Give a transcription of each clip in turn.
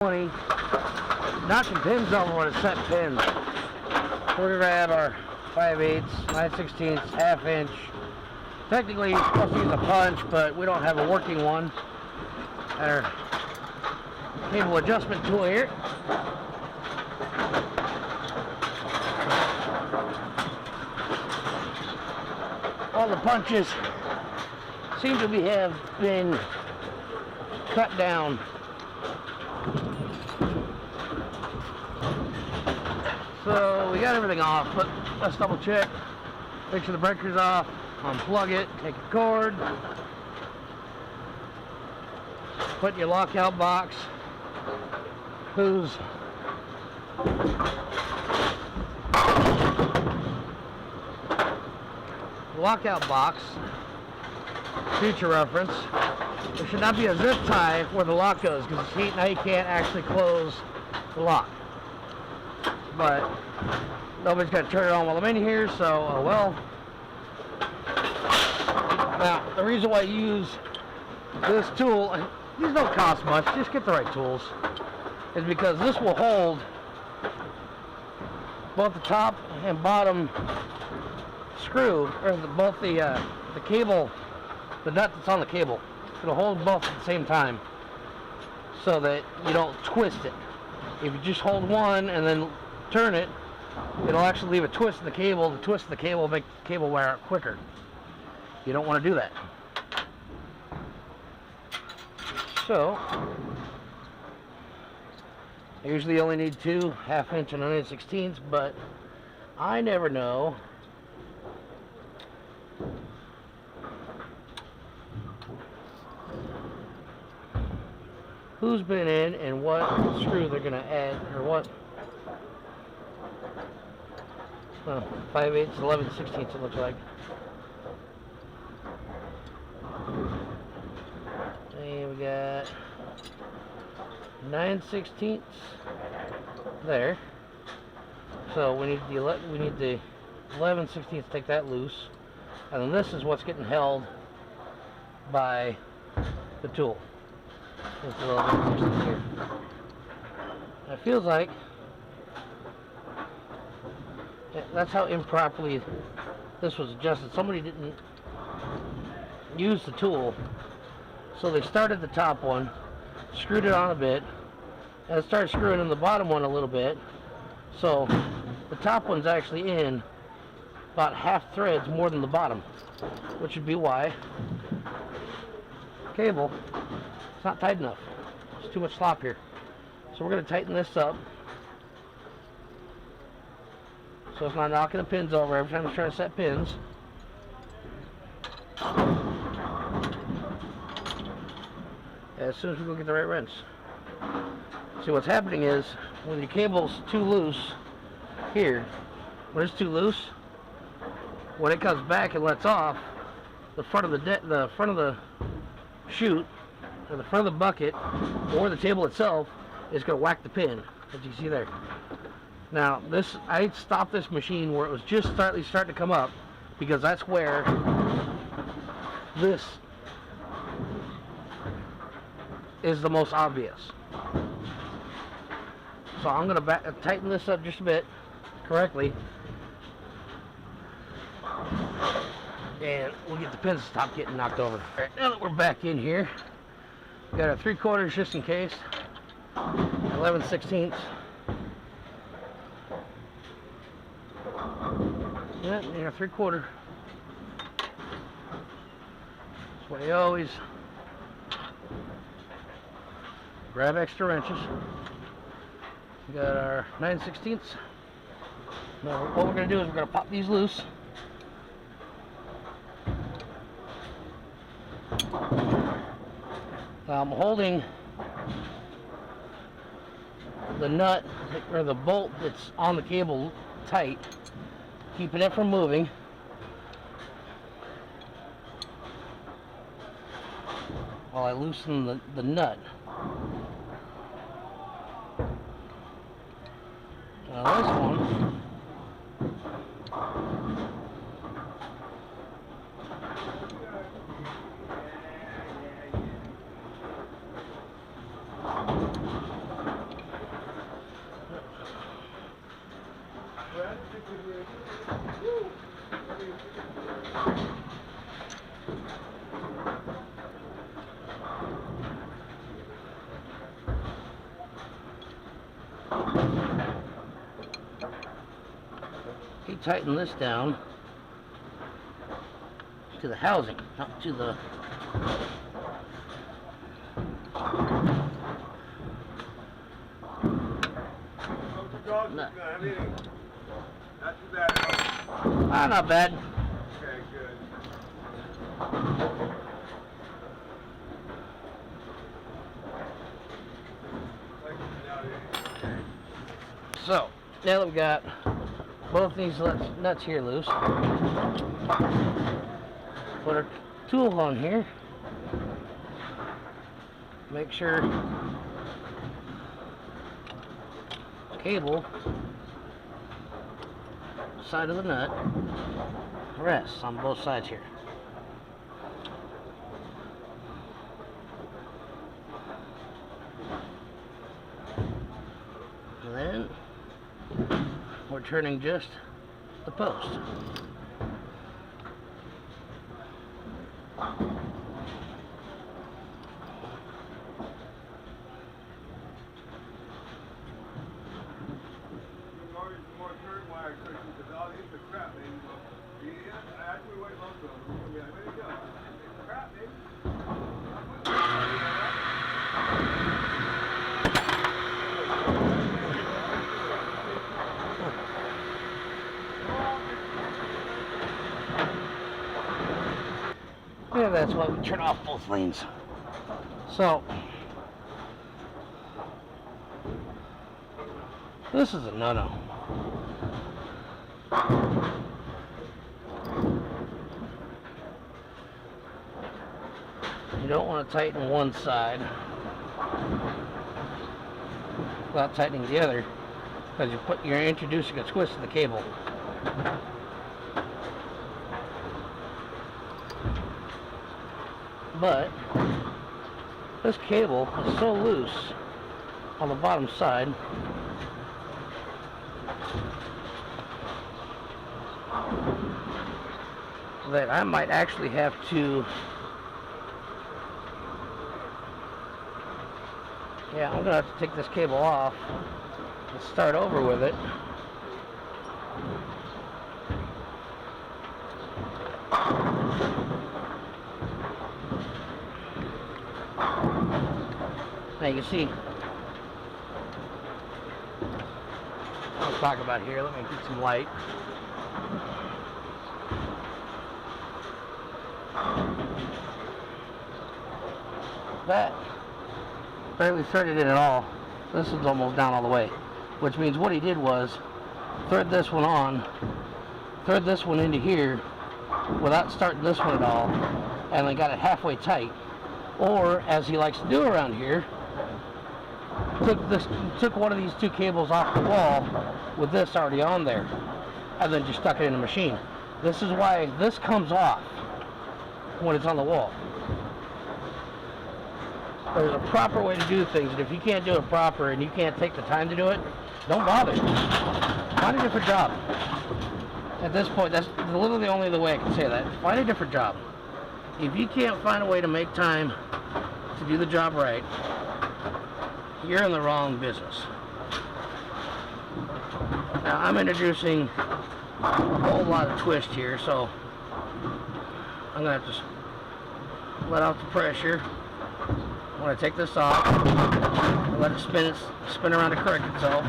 20, knocking pins over with a set pin. We're going to add our 5/8, 9/16, ½ inch. Technically, you're supposed to use a punch, but we don't have a working one. Our cable adjustment tool here. All the punches seem to have been cut down. So we got everything off, but let's double check. Make sure the breaker's off, unplug it, take a cord, put in your lockout box, whose lockout box, future reference, there should not be a zip tie where the lock goes, because now you can't actually close the lock. But nobody's got to turn it on while I'm in here, so well. Now, the reason why I use this tool, and these don't cost much, just get the right tools, is because this will hold both the top and bottom screw, or both the cable, the nut that's on the cable. It'll hold both at the same time so that you don't twist it. If you just hold one and then turn it, it'll actually leave a twist in the cable. The twist in the cable will make the cable wear out quicker. You don't want to do that. So, I usually only need 2 ½ inch and 9/16, but I never know who's been in and what screw they're going to add, or what 5/8, 11/16 it looks like. And we got 9/16 there. So we need the 11/16 to take that loose, and then this is what's getting held by the tool. This is a little bit closer here. It feels like that's how improperly this was adjusted. Somebody didn't use the tool, so they started the top one, screwed it on a bit, and started screwing in the bottom one a little bit. So the top one's actually in about half threads more than the bottom, which would be why cable, it's not tight enough. There's too much slop here. So we're going to tighten this up so it's not knocking the pins over every time I'm trying to set pins. As soon as we go get the right wrench. See, what's happening is when your cable's too loose here, when it's too loose, when it comes back and lets off, the front of the chute, or the front of the bucket, or the table itself, is going to whack the pin, as you see there. Now, I stopped this machine where it was just starting to come up, because that's where this is the most obvious. So I'm going to tighten this up just a bit, correctly, and we'll get the pins to stop getting knocked over. All right, now that we're back in here, we got our 3/4 just in case, 11/16. Yeah, you know, 3/4. That's why you always grab extra wrenches. We got our 9/16. Now what we're going to do is we're going to pop these loose. I'm holding the nut, or the bolt that's on the cable, tight, keeping it from moving. While I loosen the nut. Now this one, tighten this down to the housing, not to the nut. Not too bad. Ah, not bad. Okay, good. So, now that we've got both these nuts here loose, put our tool on here, make sure cable side of the nut rests on both sides here. And then we're turning just the post. Yeah, that's why we turn off both lanes. So, this is a no-no. You don't want to tighten one side without tightening the other, because you're introducing a twist to the cable. But this cable is so loose on the bottom side that I might actually have to, I'm gonna have to take this cable off and start over with it. Now you can see, I'll talk about here, let me get some light. That barely threaded it at all. This is almost down all the way, which means what he did was thread this one on, thread this one into here without starting this one at all, and then got it halfway tight. Or, as he likes to do around here, took one of these two cables off the wall with this already on there, and then just stuck it in the machine. This is why this comes off when it's on the wall. There's a proper way to do things, and if you can't do it proper and you can't take the time to do it, don't bother. Find a different job. At this point, that's literally the only other way I can say that. Find a different job. If you can't find a way to make time to do the job right, you're in the wrong business. Now, I'm introducing a whole lot of twist here, so I'm going to have to let out the pressure. I'm going to take this off and let it spin around to correct itself.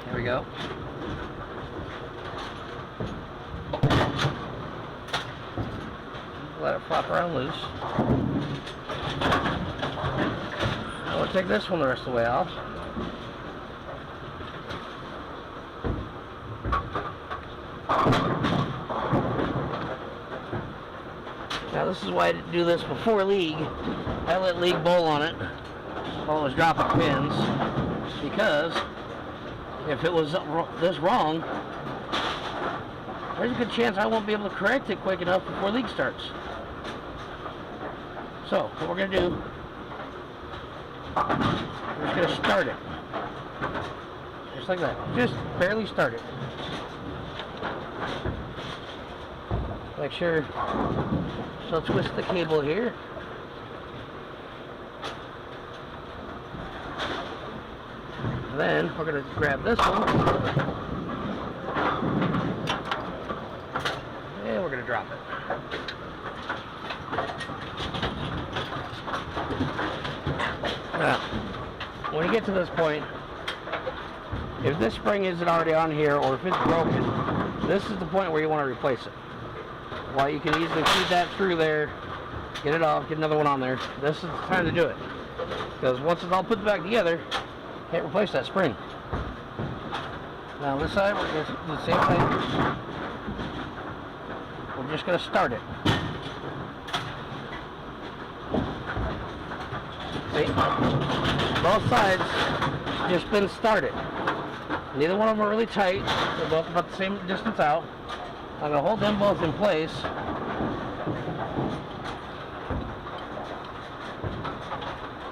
There we go. Let it flop around loose. I will take this one the rest of the way off. Now this is why I didn't do this before league. I let league bowl on it while it was dropping pins, because if it was this wrong, there's a good chance I won't be able to correct it quick enough before league starts. So what we're going to do, we're just going to start it. Just like that. Just barely start it. Make sure. So twist the cable here. Then we're going to grab this one. And we're going to drop it. Now, when you get to this point, if this spring isn't already on here or if it's broken, this is the point where you want to replace it. Well, you can easily feed that through there, get it off, get another one on there. This is the time to do it. Because once it's all put back together, can't replace that spring. Now this side, we're going to do the same thing. We're just going to start it. See? Both sides just been started. Neither one of them are really tight. They're both about the same distance out. I'm going to hold them both in place.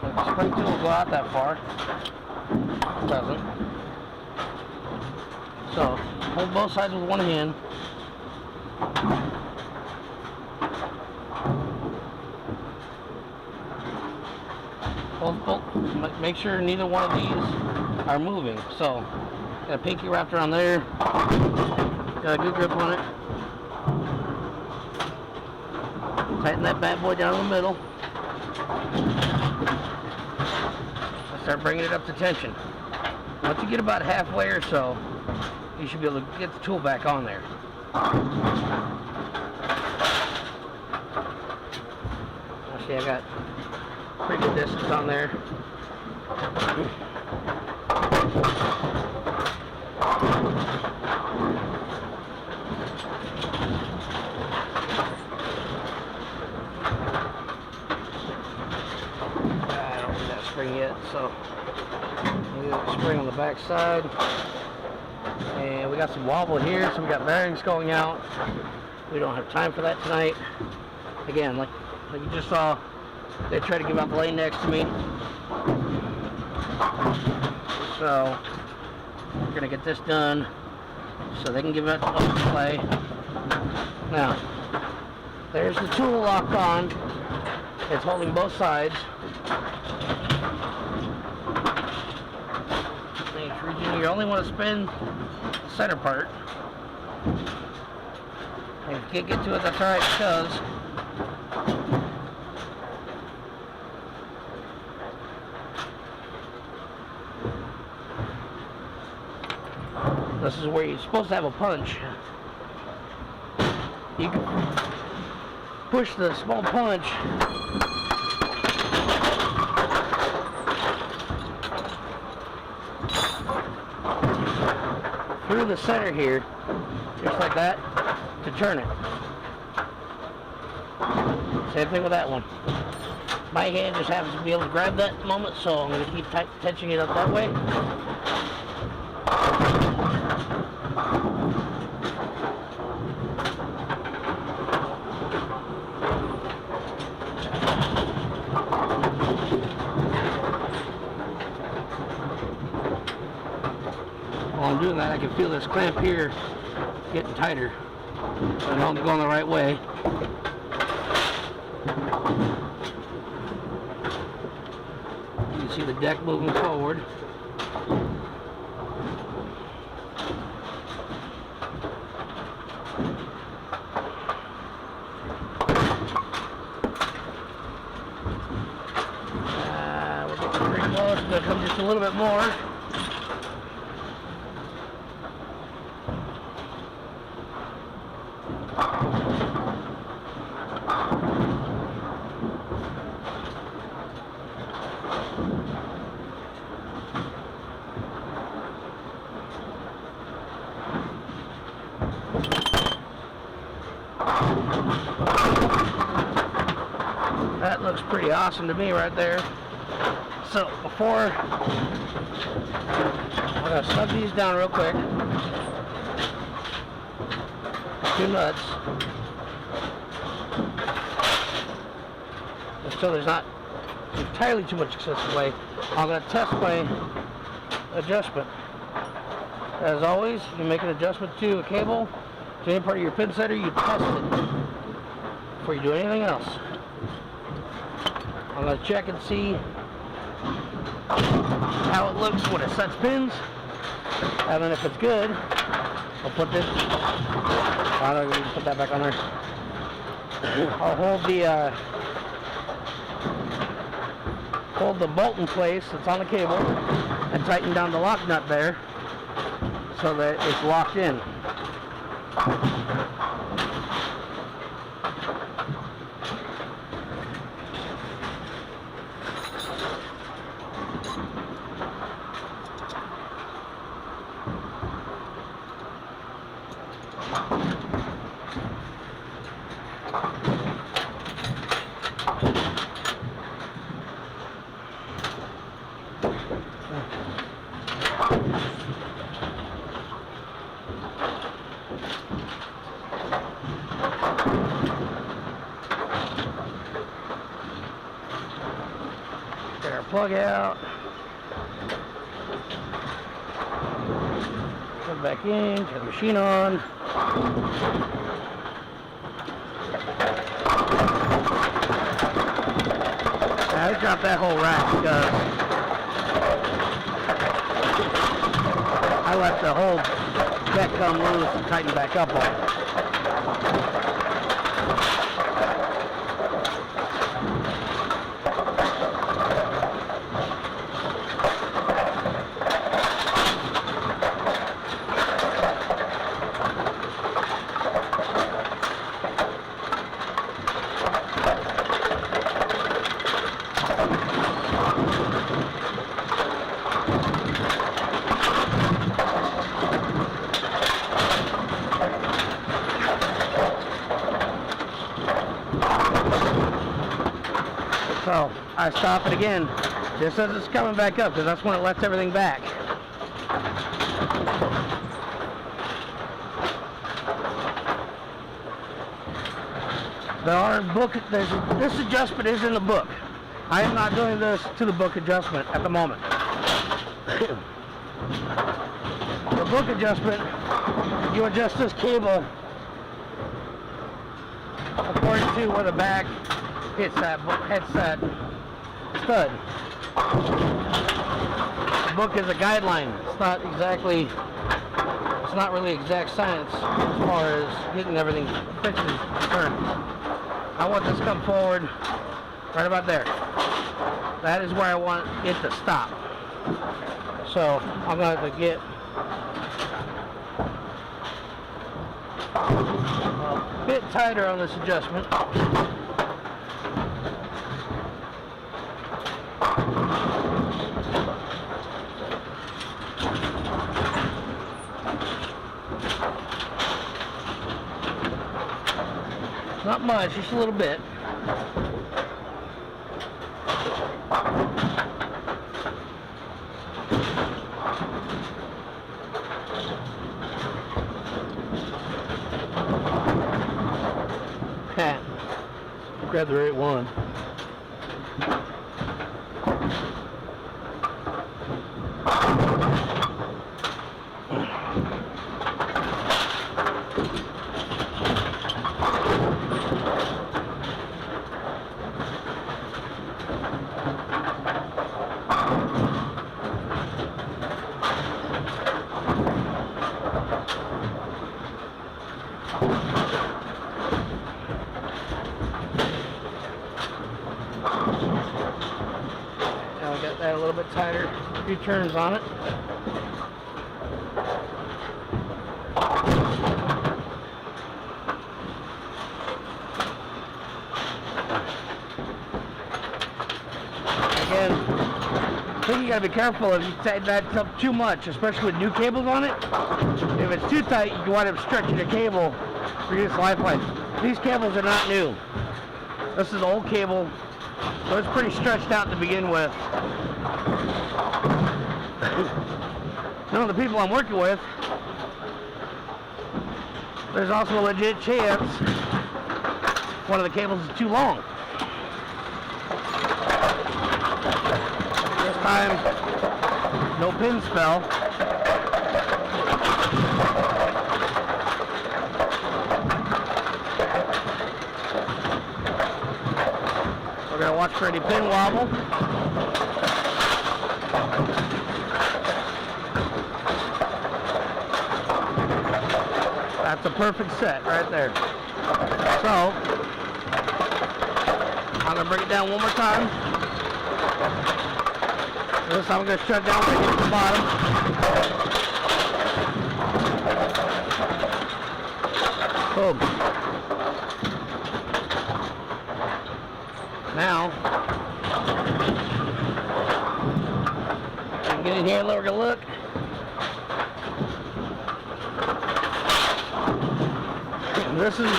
The spring tool will go out that far. It doesn't. So, hold both sides with one hand. Make sure neither one of these are moving. So, got a pinky wrapped around there. Got a good grip on it. Tighten that bad boy down in the middle. Start bringing it up to tension. Once you get about halfway or so, you should be able to get the tool back on there. See, I got pretty good distance on there. Yet, so we got a spring on the back side, and we got some wobble here, so we got bearings going out. We don't have time for that tonight. Again, like you just saw, they tried to give out the lane next to me, so we're gonna get this done so they can give it open play. Now, there's the tool locked on. It's holding both sides. You only want to spin the center part. And if you can't get to it, that's alright, because this is where you're supposed to have a punch. You can push the small punch through the center here, just like that, to turn it. Same thing with that one. My hand just happens to be able to grab that moment, so I'm going to keep touching it up that way. While I'm doing that, I can feel this clamp here getting tighter. So I know I'm going the right way. You can see the deck moving forward. We're getting pretty close. It's going to come just a little bit more. That looks pretty awesome to me right there. So before, I'm going to snug these down real quick. 2 nuts. So there's not entirely too much excessive play. I'm going to test my adjustment. As always, you make an adjustment to a cable to any part of your Pinsetter, you test it before you do anything else. I'm going to check and see how it looks when it sets pins, and then if it's good, I'll put this, I don't need to put that back on there. I'll hold the bolt in place that's on the cable and tighten down the lock nut there so that it's locked in. Get our plug out. Put it back in, turn the machine on. I dropped that whole rack because I let the whole deck come loose and tighten back up on it. So I stop it again just as it's coming back up because that's when it lets everything back. This adjustment is in the book. I am not doing this to the book adjustment at the moment. The book adjustment, you adjust this cable according to where the back hits that stud. The book is a guideline. It's not really exact science as far as getting everything fixed and turned. I want this to come forward right about there. That is where I want it to stop. So I'm going to get a bit tighter on this adjustment. Not much, just a little bit. Grab the right one. Now we got that a little bit tighter. A few turns on it. Again, I think you gotta be careful if you tighten that up too much, especially with new cables on it. If it's too tight, you wind up stretching the cable, reduce lifeline. These cables are not new. This is old cable, so it's pretty stretched out to begin with. None of the people I'm working with, there's also a legit chance one of the cables is too long. This time, no pin spell. gonna watch for any pin wobble. That's a perfect set right there. So, I'm gonna bring it down one more time. This time I'm gonna shut down right here at the bottom. Boom. Now, I can get in here and we're gonna look. This is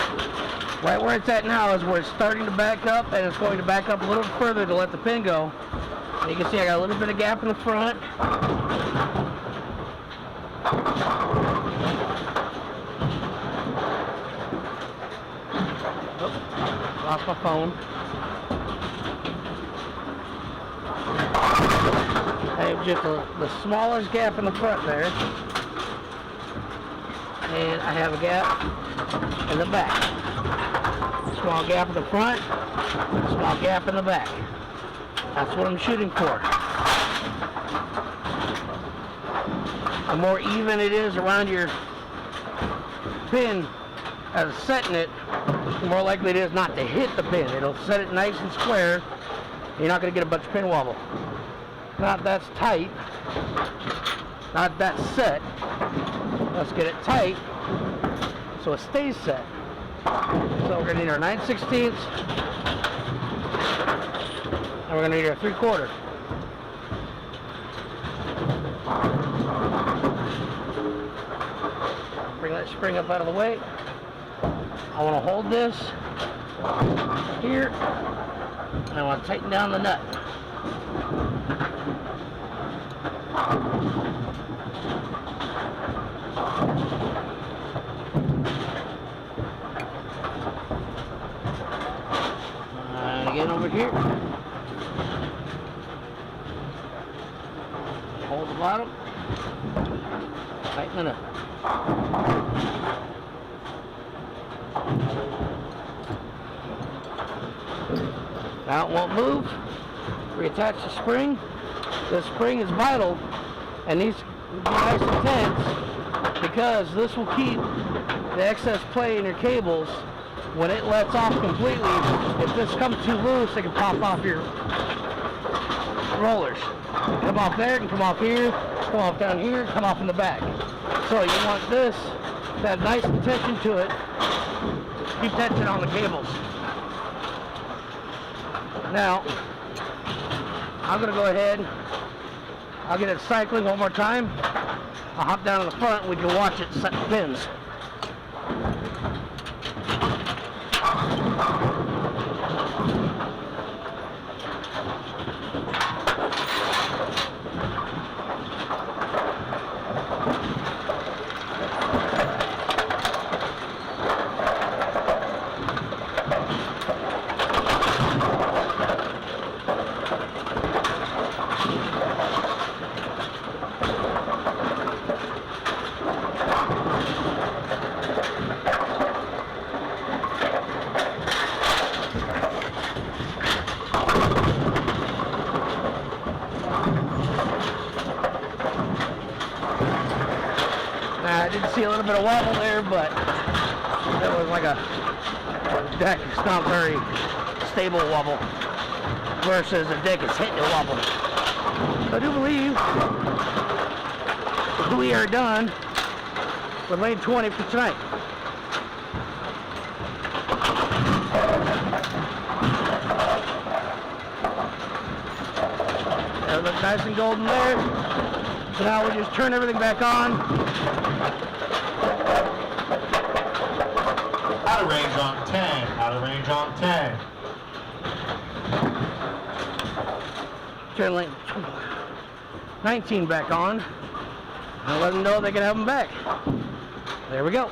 right where it's at now, is where it's starting to back up, and it's going to back up a little further to let the pin go. And you can see I got a little bit of gap in the front. Oops, lost my phone. I have just the smallest gap in the front there. And I have a gap in the back. Small gap in the front, small gap in the back. That's what I'm shooting for. The more even it is around your pin as setting it, the more likely it is not to hit the pin. It'll set it nice and square. You're not going to get a bunch of pin wobble. Not that's tight, not that set. Let's get it tight so it stays set. So we're going to need our 9/16, and we're going to need our 3/4. Bring that spring up out of the way. I want to hold this here, and I want to tighten down the nut. And again over here. Hold the bottom. Tighten it up. Now it won't move. Reattach the spring. This spring is vital and needs to be nice and tense, because this will keep the excess play in your cables. When it lets off completely, if this comes too loose, it can pop off your rollers. It can come off there, it can come off here, come off down here, come off in the back. So you want this to have nice tension to it. Keep tension on the cables. Now, I'm going to go ahead, I'll get it cycling one more time. I'll hop down in the front and we can watch it set the pins. I did see a little bit of wobble there, but that was like a deck. It's not very stable wobble versus a deck is hitting a wobble. So I do believe we are done with lane 20 for tonight. That looks nice and golden there. So now we just turn everything back on. Out of range on 10, out of range on 10. Turn lane 19 back on. And let them know they can have them back. There we go.